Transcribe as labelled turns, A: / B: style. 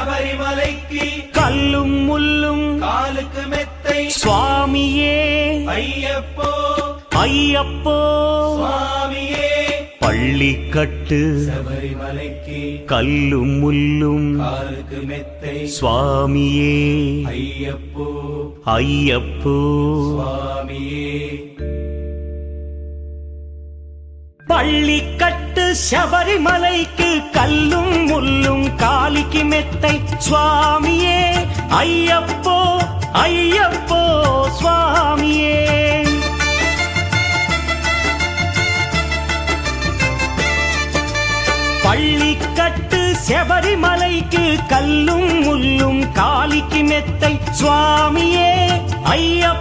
A: சபரிமலைக்கு
B: கல்லும் முள்ளும்
A: காலுக்கு மெத்தை
B: சுவாமியே
A: ஐயப்போ
B: ஐயப்போ
A: சுவாமியே
B: பள்ளிக்கட்டு
A: சபரிமலைக்கு
B: கல்லும் முள்ளும்
A: காலுக்கு மெத்தை
B: சுவாமியே
A: ஐயப்போ
B: ஐயப்போ
A: சுவாமியே
B: பள்ளிக்கட்டு சபரிமலைக்கு கல்லும் முள்ளும் காலிக்கு மெத்தை சுவாமியே ஐயப்போ ஐயப்போ சுவாமியே பள்ளிக்கட்டு சபரிமலைக்கு கல்லும் முள்ளும் காலிக்கு மெத்தை சுவாமியே ஐயப்போ